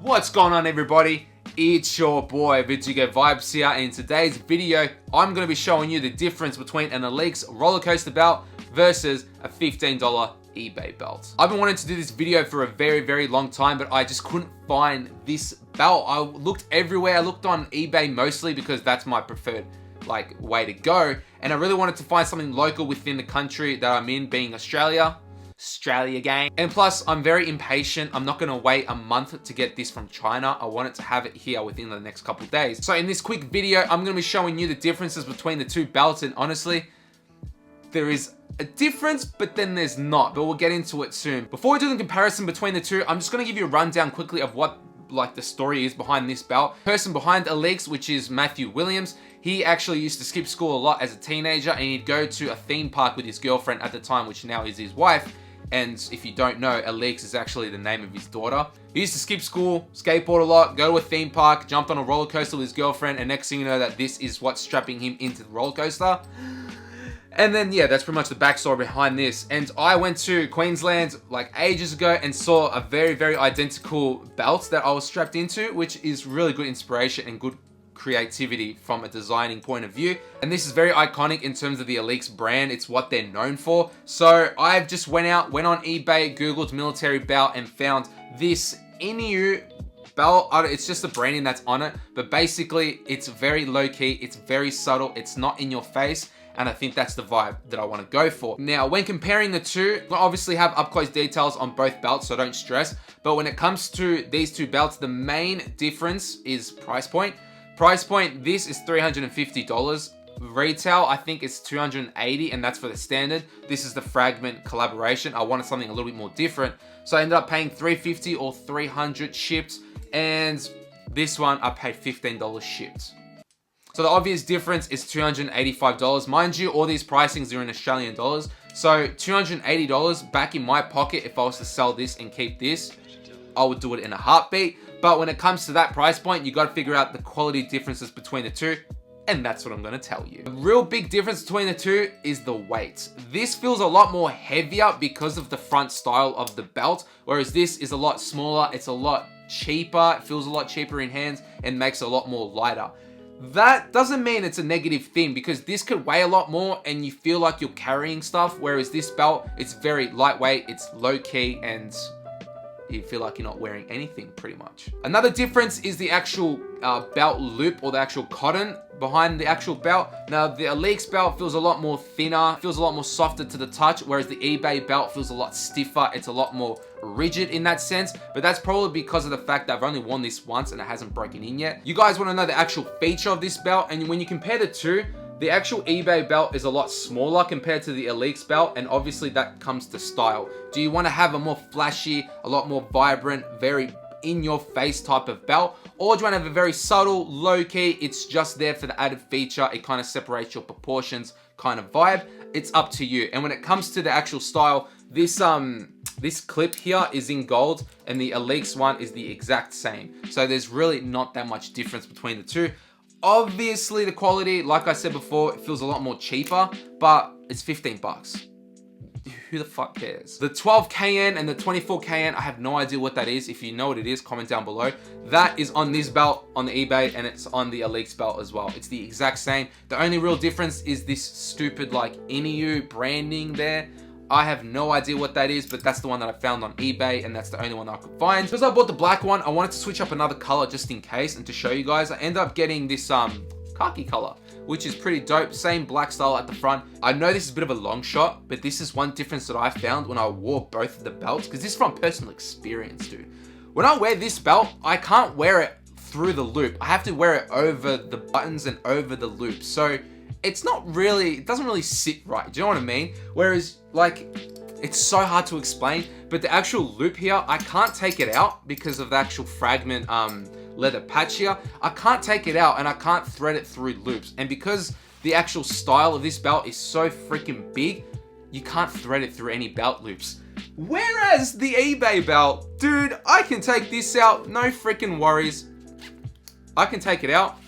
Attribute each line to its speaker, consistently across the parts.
Speaker 1: What's going on, everybody? It's your boy VerdugoVibes here, and in today's video I'm going to be showing you the difference between an ALYX roller coaster belt versus a $15 eBay belt. I've been wanting to do this video for a very long time, but I just couldn't find this belt. I looked everywhere. I looked on eBay mostly because that's my preferred way to go, and I really wanted to find something local within the country that I'm in, being Australia gang. And plus, I'm very impatient. I'm not gonna wait a month to get this from China. I want it to have it here within the next couple days. So in this quick video, I'm gonna be showing you the differences between the two belts, and honestly, there is a difference, but then there's not, but we'll get into it soon. Before we do the comparison between the two, I'm just gonna give you a rundown quickly of what the story is behind this belt. Person behind ALYX, which is Matthew Williams, he actually used to skip school a lot as a teenager, and he'd go to a theme park with his girlfriend at the time, which now is his wife. And if you don't know, ALYX is actually the name of his daughter. He used to skip school, skateboard a lot, go to a theme park, jumped on a roller coaster with his girlfriend, and next thing you know, that this is what's strapping him into the roller coaster. And then, yeah, that's pretty much the backstory behind this. And I went to Queensland ages ago and saw a very identical belt that I was strapped into, which is really good inspiration and good creativity from a designing point of view. And this is very iconic in terms of the ALYX brand. It's what they're known for. So I've just went on eBay, Googled military belt, and found this Inu belt. It's just the branding that's on it, but basically it's very low key, it's very subtle, it's not in your face, and I think that's the vibe that I want to go for. Now, when comparing the two, I obviously have up close details on both belts, so don't stress. But when it comes to these two belts, the main difference is price point. Price point, this is $350. Retail, I think it's $280, and that's for the standard. This is the fragment collaboration. I wanted something a little bit more different, so I ended up paying $350 or $300 shipped, and this one I paid $15 shipped. So the obvious difference is $285. Mind you, all these pricings are in Australian dollars, so $280 back in my pocket. If I was to sell this and keep this, I would do it in a heartbeat. But when it comes to that price point, you got to figure out the quality differences between the two, and that's what I'm going to tell you. The real big difference between the two is the weight. This feels a lot more heavier because of the front style of the belt, whereas this is a lot smaller, it's a lot cheaper, it feels a lot cheaper in hands, and makes it a lot more lighter. That doesn't mean it's a negative thing, because this could weigh a lot more and you feel like you're carrying stuff, whereas this belt, it's very lightweight, it's low key, and you feel like you're not wearing anything pretty much. Another difference is the actual belt loop, or the actual cotton behind the actual belt. Now, the ALYX belt feels a lot more thinner, feels a lot more softer to the touch, whereas the eBay belt feels a lot stiffer. It's a lot more rigid in that sense, but that's probably because of the fact that I've only worn this once and it hasn't broken in yet. You guys want to know the actual feature of this belt, and when you compare the two, the actual eBay belt is a lot smaller compared to the ALYX belt, and obviously that comes to style. Do you want to have a more flashy, a lot more vibrant, very in-your-face type of belt? Or do you want to have a very subtle, low-key, it's just there for the added feature, it kind of separates your proportions kind of vibe? It's up to you. And when it comes to the actual style, this clip here is in gold, and the ALYX one is the exact same. So there's really not that much difference between the two. Obviously, the quality, like I said before, it feels a lot more cheaper, but it's 15 bucks. Who the fuck cares? The 12KN and the 24KN, I have no idea what that is. If you know what it is, comment down below. That is on this belt on the eBay, and it's on the ALYX belt as well. It's the exact same. The only real difference is this stupid Inu branding there. I have no idea what that is, but that's the one that I found on eBay, and that's the only one that I could find. Because I bought the black one, I wanted to switch up another color just in case, and to show you guys, I ended up getting this khaki color, which is pretty dope. Same black style at the front. I know this is a bit of a long shot, but this is one difference that I found when I wore both of the belts, because this is from personal experience, dude. When I wear this belt, I can't wear it through the loop. I have to wear it over the buttons and over the loop. So it's not really, it doesn't really sit right. Do you know what I mean? Whereas, it's so hard to explain, but the actual loop here, I can't take it out because of the actual fragment leather patch here. I can't take it out, and I can't thread it through loops. And because the actual style of this belt is so freaking big, you can't thread it through any belt loops. Whereas the eBay belt, dude, I can take this out, no freaking worries. I can take it out,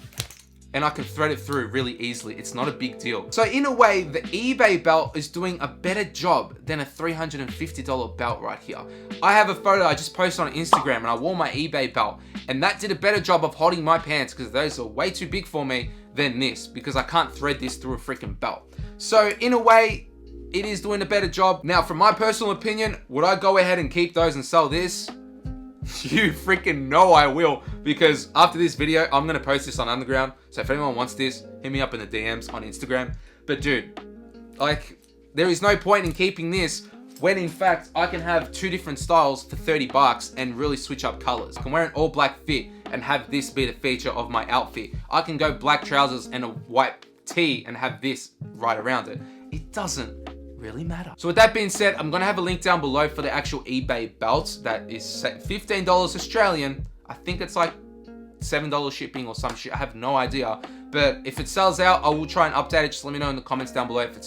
Speaker 1: and I can thread it through really easily. It's not a big deal. So in a way, the eBay belt is doing a better job than a $350 belt right here. I have a photo I just posted on Instagram and I wore my eBay belt, and that did a better job of holding my pants because those are way too big for me than this, because I can't thread this through a freaking belt. So in a way, it is doing a better job. Now, from my personal opinion, would I go ahead and keep those and sell this? You freaking know I will, because after this video, I'm gonna post this on Underground. So if anyone wants this, hit me up in the DMs on Instagram. But dude, like, there is no point in keeping this when in fact I can have two different styles for 30 bucks and really switch up colors. I can wear an all black fit and have this be the feature of my outfit. I can go black trousers and a white tee and have this right around it. It doesn't really matter. So with that being said, I'm gonna have a link down below for the actual eBay belt that is $15 Australian. I think it's like $7 shipping or some shit. I have no idea. But if it sells out, I will try and update it. Just let me know in the comments down below if it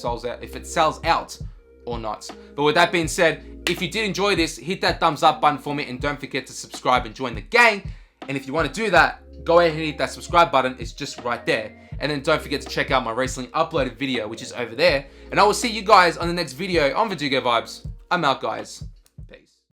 Speaker 1: sells out or not. But with that being said, if you did enjoy this, hit that thumbs up button for me, and don't forget to subscribe and join the gang. And if you want to do that, go ahead and hit that subscribe button. It's just right there. And then don't forget to check out my recently uploaded video, which is over there. And I will see you guys on the next video on VerdugoVibes. I'm out, guys.